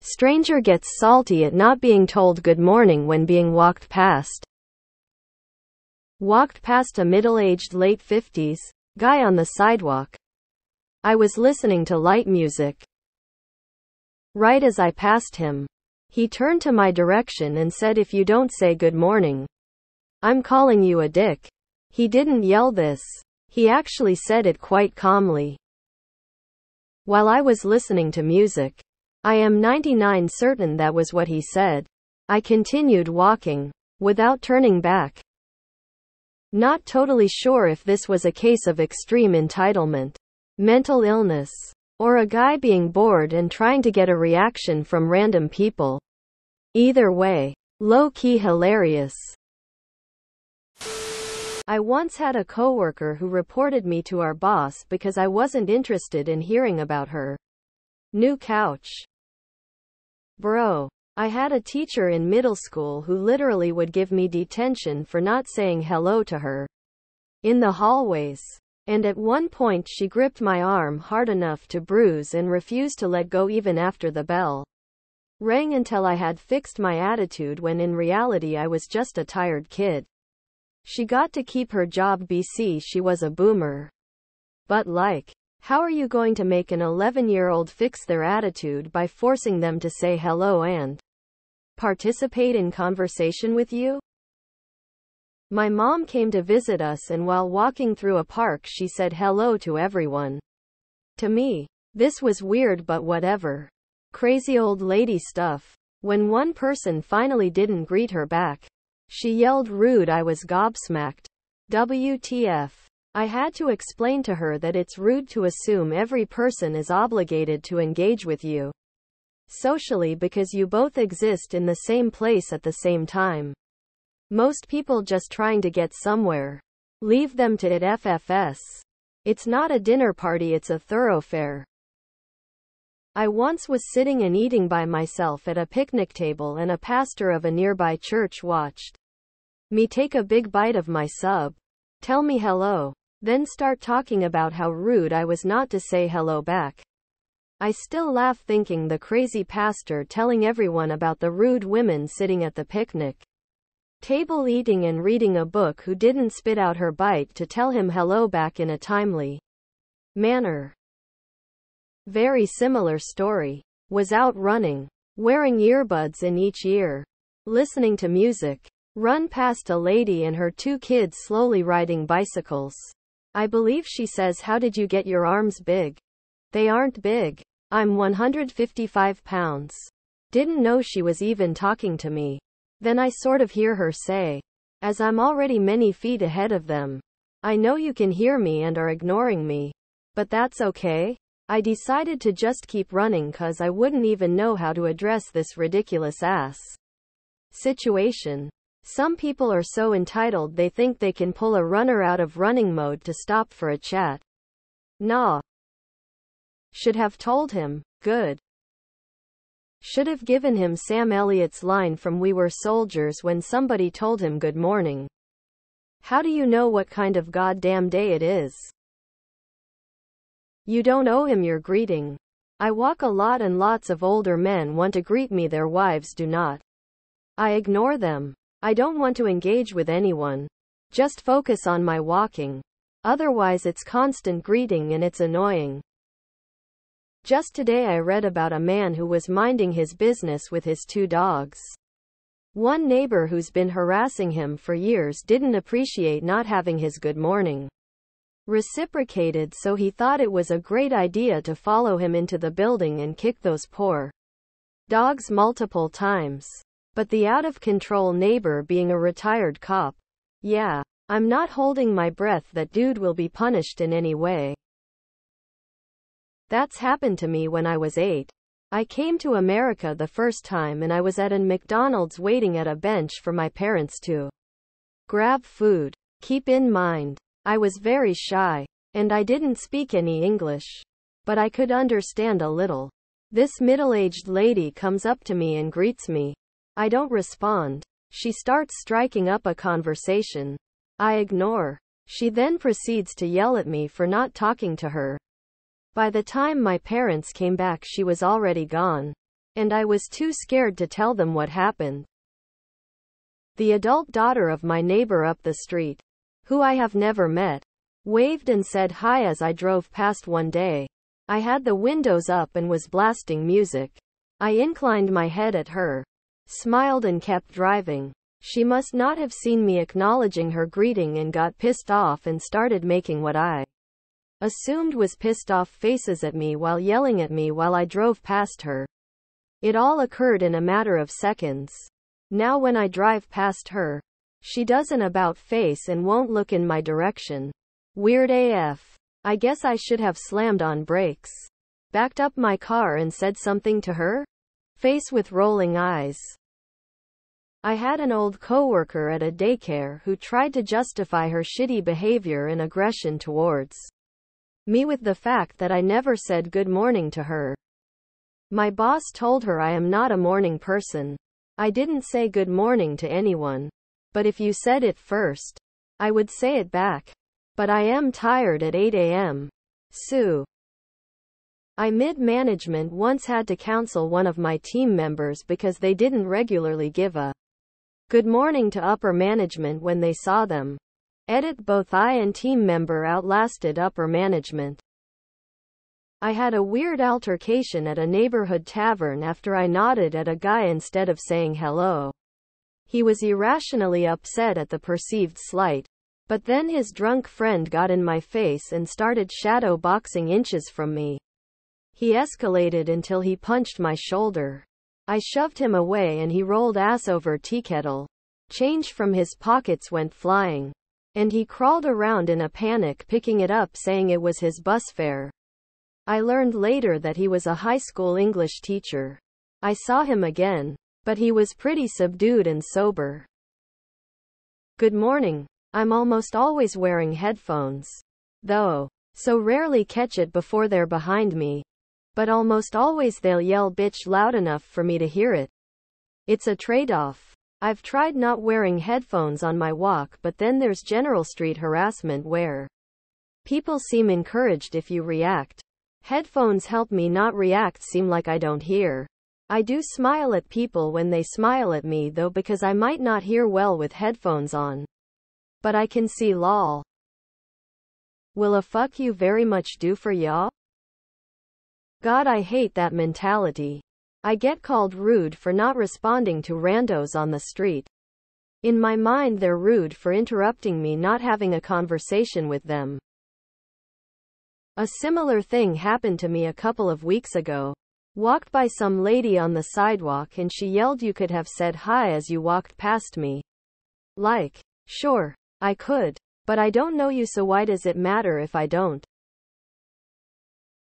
Stranger gets salty at not being told good morning when being walked past. Walked past a middle-aged late 50s guy on the sidewalk. I was listening to light music. Right as I passed him, he turned to my direction and said, "If you don't say good morning, I'm calling you a dick." He didn't yell this. He actually said it quite calmly. While I was listening to music, I am 99% certain that was what he said. I continued walking, without turning back. Not totally sure if this was a case of extreme entitlement, mental illness, or a guy being bored and trying to get a reaction from random people. Either way, low-key hilarious. I once had a coworker who reported me to our boss because I wasn't interested in hearing about her new couch. Bro, I had a teacher in middle school who literally would give me detention for not saying hello to her in the hallways. And at one point she gripped my arm hard enough to bruise and refused to let go even after the bell rang until I had fixed my attitude, when in reality I was just a tired kid. She got to keep her job BC she was a boomer. But how are you going to make an 11-year-old fix their attitude by forcing them to say hello and participate in conversation with you? My mom came to visit us, and while walking through a park she said hello to everyone. To me, this was weird, but whatever. Crazy old lady stuff. When one person finally didn't greet her back, she yelled rude. I was gobsmacked. WTF. I had to explain to her that it's rude to assume every person is obligated to engage with you socially because you both exist in the same place at the same time. Most people just trying to get somewhere. Leave them to it. FFS. It's not a dinner party, it's a thoroughfare. I once was sitting and eating by myself at a picnic table, and a pastor of a nearby church watched me take a big bite of my sub, tell me hello, then start talking about how rude I was not to say hello back. I still laugh thinking the crazy pastor telling everyone about the rude women sitting at the picnic table eating and reading a book who didn't spit out her bite to tell him hello back in a timely manner. Very similar story. Was out running, wearing earbuds in each ear, listening to music. Run past a lady and her 2 kids slowly riding bicycles. I believe she says, "How did you get your arms big?" They aren't big. I'm 155 pounds. Didn't know she was even talking to me. Then I sort of hear her say, as I'm already many feet ahead of them, "I know you can hear me and are ignoring me. But that's okay." I decided to just keep running cause I wouldn't even know how to address this ridiculous ass situation. Some people are so entitled they think they can pull a runner out of running mode to stop for a chat. Nah. Should have told him, good. Should have given him Sam Elliott's line from We Were Soldiers when somebody told him good morning. How do you know what kind of goddamn day it is? You don't owe him your greeting. I walk a lot and lots of older men want to greet me, their wives do not. I ignore them. I don't want to engage with anyone. Just focus on my walking. Otherwise it's constant greeting and it's annoying. Just today I read about a man who was minding his business with his 2 dogs. One neighbor who's been harassing him for years didn't appreciate not having his good morning reciprocated, so he thought it was a great idea to follow him into the building and kick those poor dogs multiple times. But the out-of-control neighbor being a retired cop. Yeah, I'm not holding my breath that dude will be punished in any way. That's happened to me when I was 8. I came to America the first time and I was at a McDonald's waiting at a bench for my parents to grab food. Keep in mind, I was very shy, and I didn't speak any English. But I could understand a little. This middle-aged lady comes up to me and greets me. I don't respond. She starts striking up a conversation. I ignore. She then proceeds to yell at me for not talking to her. By the time my parents came back, she was already gone. and I was too scared to tell them what happened. The adult daughter of my neighbor up the street, who I have never met, waved and said hi as I drove past one day. I had the windows up and was blasting music. I inclined my head at her, smiled and kept driving. She must not have seen me acknowledging her greeting and got pissed off and started making what I assumed was pissed off faces at me while yelling at me while I drove past her. It all occurred in a matter of seconds. Now when I drive past her, she does an about face and won't look in my direction. Weird AF. I guess I should have slammed on brakes, backed up my car and said something to her? Face with rolling eyes. I had an old coworker at a daycare who tried to justify her shitty behavior and aggression towards me with the fact that I never said good morning to her. My boss told her I am not a morning person. I didn't say good morning to anyone. But if you said it first, I would say it back. But I am tired at 8 a.m. Sue. I mid-management once had to counsel one of my team members because they didn't regularly give a good morning to upper management when they saw them. Edit both I and team member outlasted upper management. I had a weird altercation at a neighborhood tavern after I nodded at a guy instead of saying hello. He was irrationally upset at the perceived slight. But then his drunk friend got in my face and started shadow boxing inches from me. He escalated until he punched my shoulder. I shoved him away and he rolled ass over tea kettle. Change from his pockets went flying. And he crawled around in a panic picking it up saying it was his bus fare. I learned later that he was a high school English teacher. I saw him again, but he was pretty subdued and sober. Good morning. I'm almost always wearing headphones, though, so rarely catch it before they're behind me. But almost always they'll yell bitch loud enough for me to hear it. It's a trade-off. I've tried not wearing headphones on my walk, but then there's general street harassment where people seem encouraged if you react. Headphones help me not react, seem like I don't hear. I do smile at people when they smile at me though because I might not hear well with headphones on. But I can see lol. Will a fuck you very much do for ya? God, I hate that mentality. I get called rude for not responding to randos on the street. In my mind they're rude for interrupting me not having a conversation with them. A similar thing happened to me a couple of weeks ago. Walked by some lady on the sidewalk and she yelled you could have said hi as you walked past me. Like, sure. I could. But I don't know you, so why does it matter if I don't?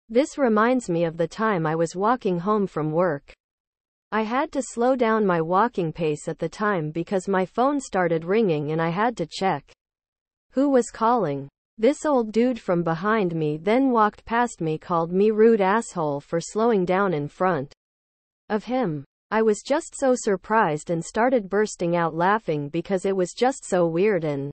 This reminds me of the time I was walking home from work. I had to slow down my walking pace at the time because my phone started ringing and I had to check who was calling. This old dude from behind me then walked past me, called me rude asshole for slowing down in front of him. I was just so surprised and started bursting out laughing because it was just so weird and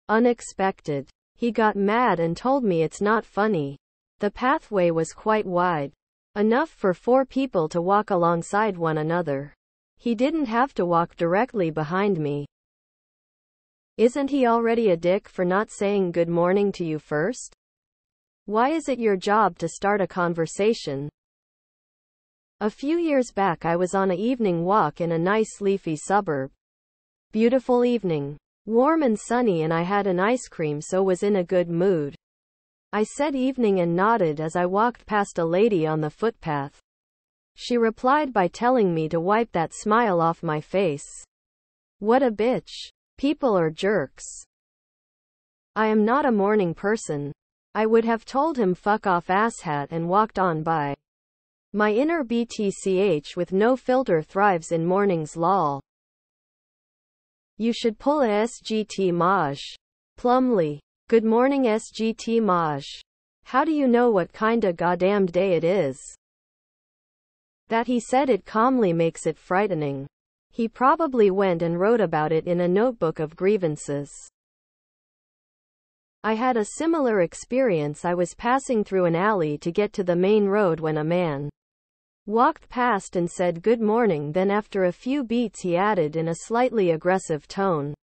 unexpected. He got mad and told me it's not funny. The pathway was quite wide, enough for 4 people to walk alongside one another. He didn't have to walk directly behind me. Isn't he already a dick for not saying good morning to you first? Why is it your job to start a conversation? A few years back I was on an evening walk in a nice leafy suburb. Beautiful evening. Warm and sunny, and I had an ice cream so was in a good mood. I said evening and nodded as I walked past a lady on the footpath. She replied by telling me to wipe that smile off my face. What a bitch. People are jerks. I am not a morning person. I would have told him fuck off asshat and walked on by. My inner BTCH with no filter thrives in mornings lol. You should pull a SGT Maj. Plumley. Good morning SGT Maj. How do you know what kinda goddamned day it is? That he said it calmly makes it frightening. He probably went and wrote about it in a notebook of grievances. I had a similar experience. I was passing through an alley to get to the main road when a man Walked past and said good morning, then after a few beats he added in a slightly aggressive tone,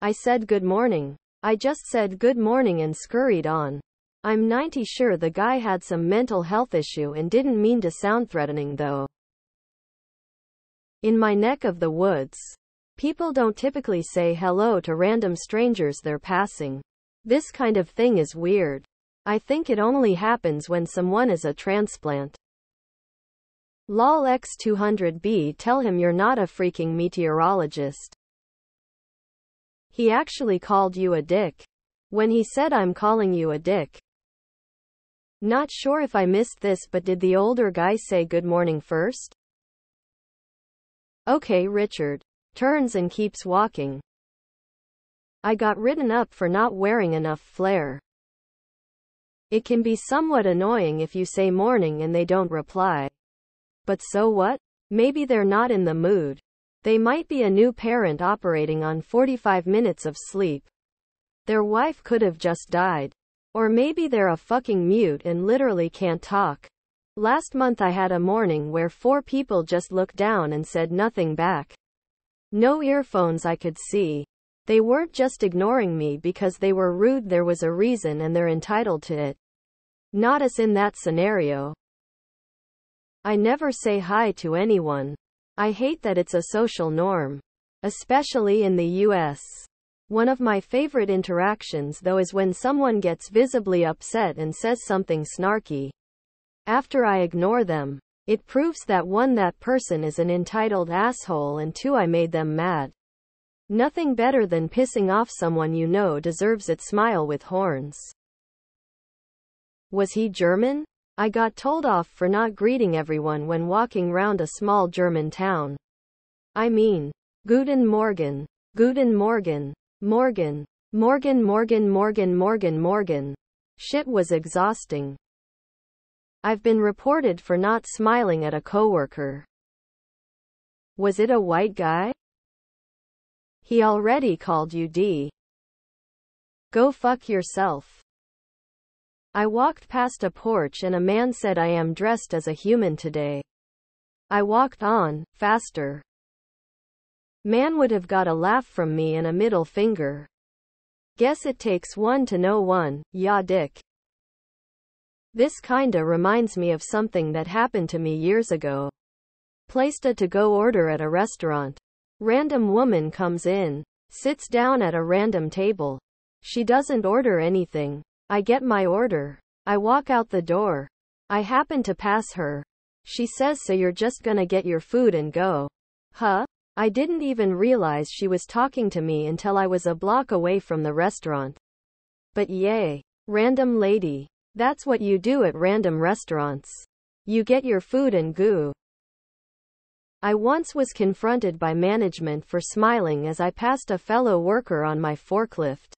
I said good morning. I just said good morning and scurried on. I'm 90 sure the guy had some mental health issue and didn't mean to sound threatening though. In my neck of the woods, people don't typically say hello to random strangers they're passing. This kind of thing is weird. I think it only happens when someone is a transplant. Lol X200B, tell him you're not a freaking meteorologist. He actually called you a dick. When he said I'm calling you a dick. Not sure if I missed this, but did the older guy say good morning first? Okay, Richard. Turns and keeps walking. I got written up for not wearing enough flair. It can be somewhat annoying if you say morning and they don't reply. But so what? Maybe they're not in the mood. They might be a new parent operating on 45 minutes of sleep. Their wife could have just died. Or maybe they're a fucking mute and literally can't talk. Last month I had a morning where 4 people just looked down and said nothing back. No earphones I could see. They weren't just ignoring me because they were rude, there was a reason and they're entitled to it. Not us in that scenario. I never say hi to anyone. I hate that it's a social norm. Especially in the US. One of my favorite interactions though is when someone gets visibly upset and says something snarky. After I ignore them, it proves that 1, that person is an entitled asshole, and 2, I made them mad. Nothing better than pissing off someone you know deserves it. Smile with horns. Was he German? I got told off for not greeting everyone when walking round a small German town. I mean, Guten Morgen. Guten Morgen. Morgen. Morgen Morgen Morgen Morgen Morgen. Shit was exhausting. I've been reported for not smiling at a coworker. Was it a white guy? He already called you D. Go fuck yourself. I walked past a porch and a man said I am dressed as a human today. I walked on, faster. Man would have got a laugh from me and a middle finger. Guess it takes one to know one, ya dick. This kinda reminds me of something that happened to me years ago. Placed a to-go order at a restaurant. Random woman comes in, sits down at a random table. She doesn't order anything. I get my order. I walk out the door. I happen to pass her. She says, so you're just gonna get your food and go? Huh? I didn't even realize she was talking to me until I was a block away from the restaurant. But yay. Random lady. That's what you do at random restaurants. You get your food and go. I once was confronted by management for smiling as I passed a fellow worker on my forklift.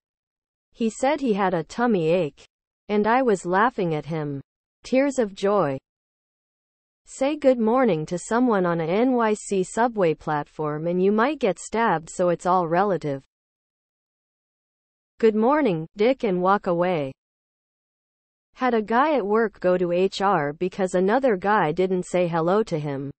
He said he had a tummy ache. And I was laughing at him. Tears of joy. Say good morning to someone on a NYC subway platform and you might get stabbed, so it's all relative. Good morning, dick, and walk away. Had a guy at work go to HR because another guy didn't say hello to him.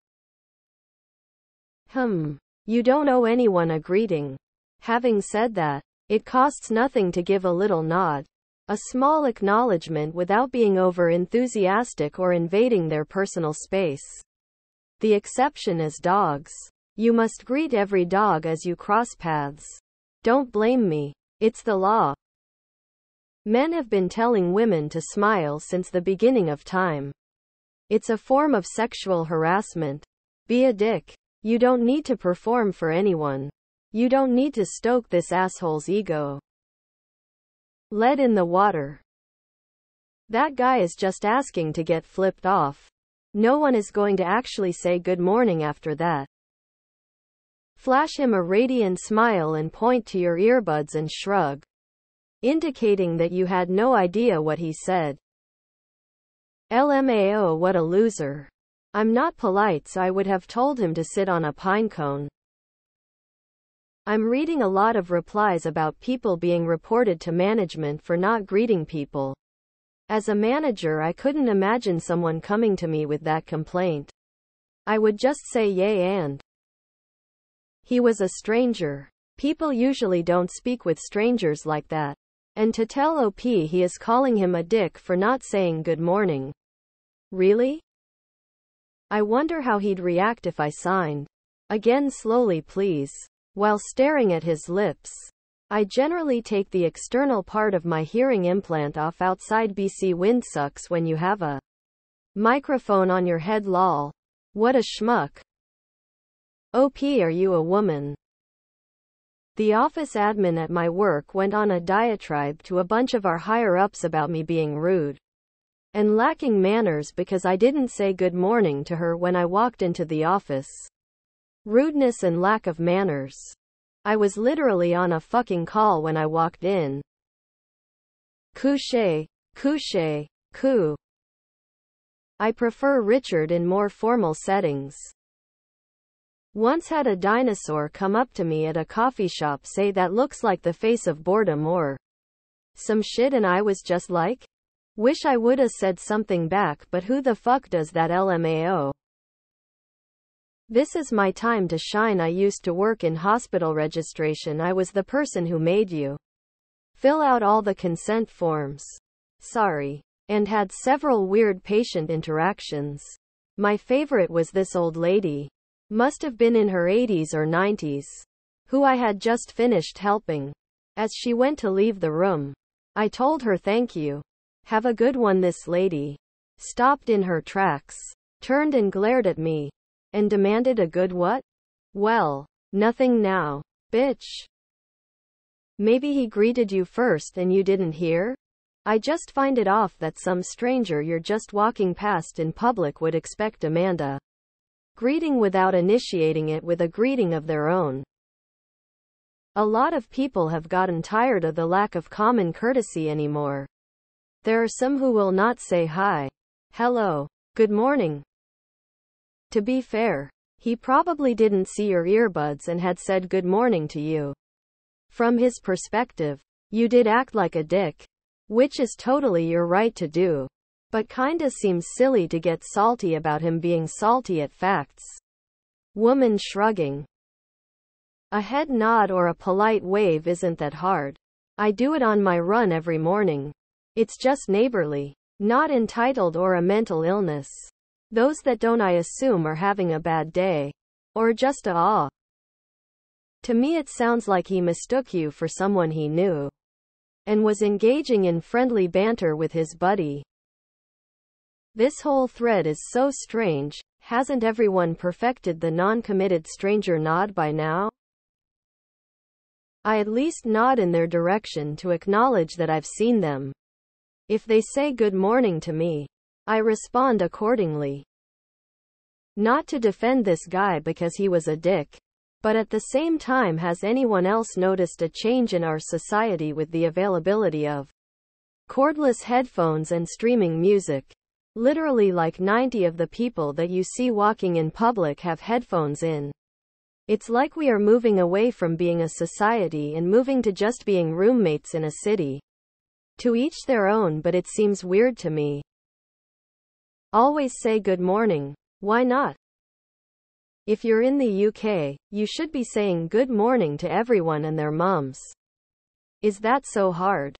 You don't owe anyone a greeting. Having said that, it costs nothing to give a little nod. A small acknowledgement without being over-enthusiastic or invading their personal space. The exception is dogs. You must greet every dog as you cross paths. Don't blame me. It's the law. Men have been telling women to smile since the beginning of time. It's a form of sexual harassment. Be a dick. You don't need to perform for anyone. You don't need to stoke this asshole's ego. Lead in the water. That guy is just asking to get flipped off. No one is going to actually say good morning after that. Flash him a radiant smile and point to your earbuds and shrug, indicating that you had no idea what he said. LMAO, what a loser. I'm not polite, so I would have told him to sit on a pine cone. I'm reading a lot of replies about people being reported to management for not greeting people. As a manager, I couldn't imagine someone coming to me with that complaint. I would just say yay and. He was a stranger. People usually don't speak with strangers like that. And to tell OP he is calling him a dick for not saying good morning. Really? I wonder how he'd react if I signed. Again slowly please. While staring at his lips. I generally take the external part of my hearing implant off outside. BC wind sucks when you have a microphone on your head lol. What a schmuck. OP, are you a woman? The office admin at my work went on a diatribe to a bunch of our higher-ups about me being rude and lacking manners because I didn't say good morning to her when I walked into the office. Rudeness and lack of manners. I was literally on a fucking call when I walked in. Couché, couché, coo. I prefer Richard in more formal settings. Once had a dinosaur come up to me at a coffee shop say that looks like the face of boredom or some shit, and I was just like, wish I woulda said something back, but who the fuck does that LMAO? This is my time to shine. I used to work in hospital registration. I was the person who made you fill out all the consent forms. Sorry. And had several weird patient interactions. My favorite was this old lady. Must have been in her 80s or 90s. Who I had just finished helping. As she went to leave the room, I told her thank you. Have a good one. This lady stopped in her tracks, turned and glared at me, and demanded a good what? Well, nothing now, bitch. Maybe he greeted you first and you didn't hear? I just find it off that some stranger you're just walking past in public would expect Amanda greeting without initiating it with a greeting of their own. A lot of people have gotten tired of the lack of common courtesy anymore. There are some who will not say hi, hello, good morning. To be fair, he probably didn't see your earbuds and had said good morning to you. From his perspective, you did act like a dick, which is totally your right to do. But kinda seems silly to get salty about him being salty at facts. Woman shrugging. A head nod or a polite wave isn't that hard. I do it on my run every morning. It's just neighborly, not entitled or a mental illness. Those that don't, I assume, are having a bad day. Or just a awe. To me it sounds like he mistook you for someone he knew and was engaging in friendly banter with his buddy. This whole thread is so strange. Hasn't everyone perfected the non-committed stranger nod by now? I at least nod in their direction to acknowledge that I've seen them. If they say good morning to me, I respond accordingly. Not to defend this guy because he was a dick, but at the same time, has anyone else noticed a change in our society with the availability of cordless headphones and streaming music? Literally like 90 of the people that you see walking in public have headphones in. It's like we are moving away from being a society and moving to just being roommates in a city. To each their own, but it seems weird to me. Always say good morning. Why not? If you're in the UK, you should be saying good morning to everyone and their mums. Is that so hard?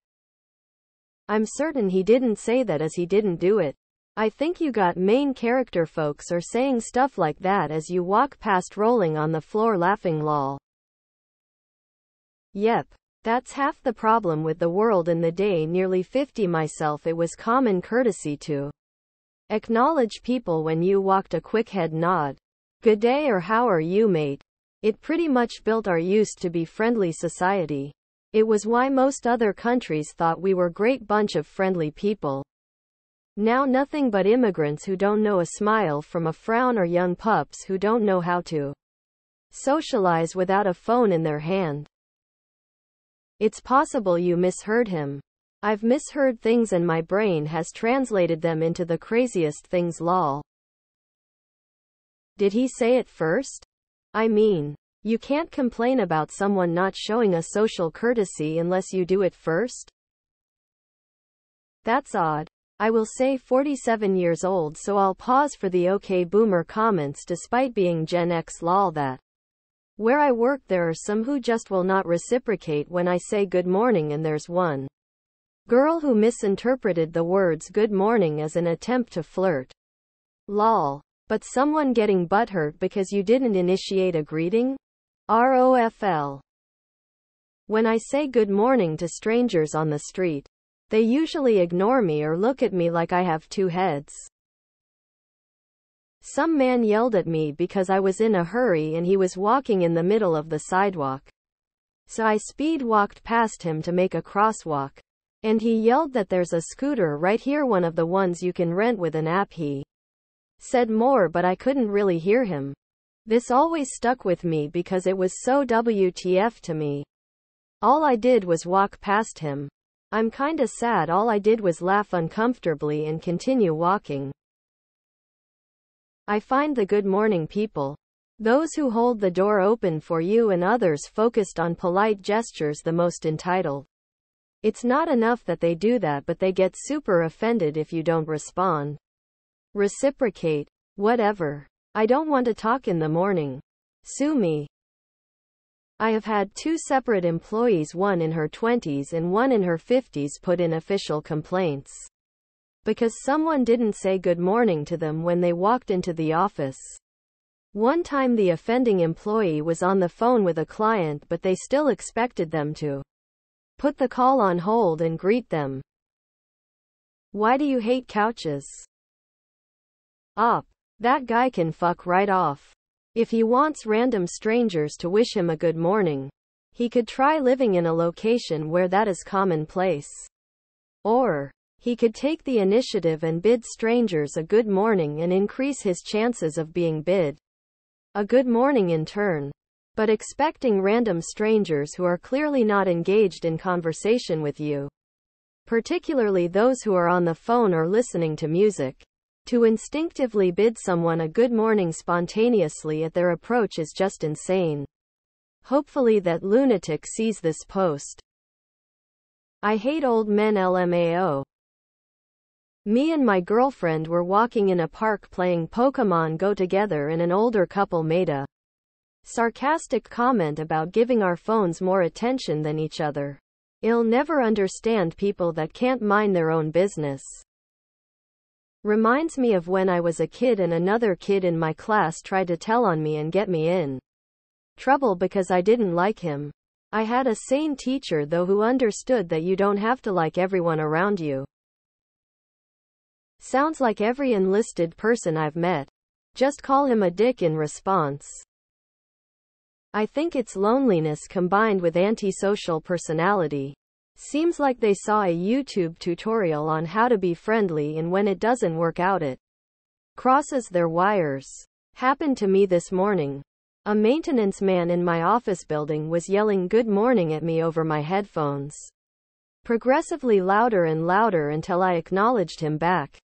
I'm certain he didn't say that as he didn't do it. I think you got main character folks are saying stuff like that as you walk past rolling on the floor laughing lol. Yep. That's half the problem with the world in the day. Nearly 50 myself. It was common courtesy to acknowledge people when you walked, a quick head nod. Good day or how are you mate? It pretty much built our used to be friendly society. It was why most other countries thought we were great bunch of friendly people. Now nothing but immigrants who don't know a smile from a frown or young pups who don't know how to socialize without a phone in their hand. It's possible you misheard him. I've misheard things and my brain has translated them into the craziest things lol. Did he say it first? I mean, you can't complain about someone not showing a social courtesy unless you do it first. That's odd. I will say 47 years old, so I'll pause for the OK Boomer comments despite being Gen X lol that. Where I work there are some who just will not reciprocate when I say good morning, and there's one girl who misinterpreted the words good morning as an attempt to flirt. Lol. But someone getting butthurt because you didn't initiate a greeting? ROFL. When I say good morning to strangers on the street, they usually ignore me or look at me like I have two heads. Some man yelled at me because I was in a hurry and he was walking in the middle of the sidewalk. So I speed walked past him to make a crosswalk. And he yelled that there's a scooter right here, one of the ones you can rent with an app. He said more, but I couldn't really hear him. This always stuck with me because it was so WTF to me. All I did was walk past him. I'm kinda sad. All I did was laugh uncomfortably and continue walking. I find the good morning people, those who hold the door open for you and others focused on polite gestures, the most entitled. It's not enough that they do that, but they get super offended if you don't respond. Reciprocate. Whatever. I don't want to talk in the morning. Sue me. I have had two separate employees, one in her 20s and one in her 50s, put in official complaints because someone didn't say good morning to them when they walked into the office. One time the offending employee was on the phone with a client, but they still expected them to put the call on hold and greet them. Why do you hate couches? Op. That guy can fuck right off. If he wants random strangers to wish him a good morning, he could try living in a location where that is commonplace. Or, he could take the initiative and bid strangers a good morning and increase his chances of being bid a good morning in turn. But expecting random strangers who are clearly not engaged in conversation with you, particularly those who are on the phone or listening to music, to instinctively bid someone a good morning spontaneously at their approach is just insane. Hopefully that lunatic sees this post. I hate old men LMAO. Me and my girlfriend were walking in a park playing Pokemon Go together, and an older couple made a sarcastic comment about giving our phones more attention than each other. I'll never understand people that can't mind their own business. Reminds me of when I was a kid and another kid in my class tried to tell on me and get me in trouble because I didn't like him. I had a sane teacher though who understood that you don't have to like everyone around you. Sounds like every enlisted person I've met. Just call him a dick in response. I think it's loneliness combined with antisocial personality. Seems like they saw a YouTube tutorial on how to be friendly, and when it doesn't work out it crosses their wires. Happened to me this morning. A maintenance man in my office building was yelling good morning at me over my headphones, progressively louder and louder until I acknowledged him back.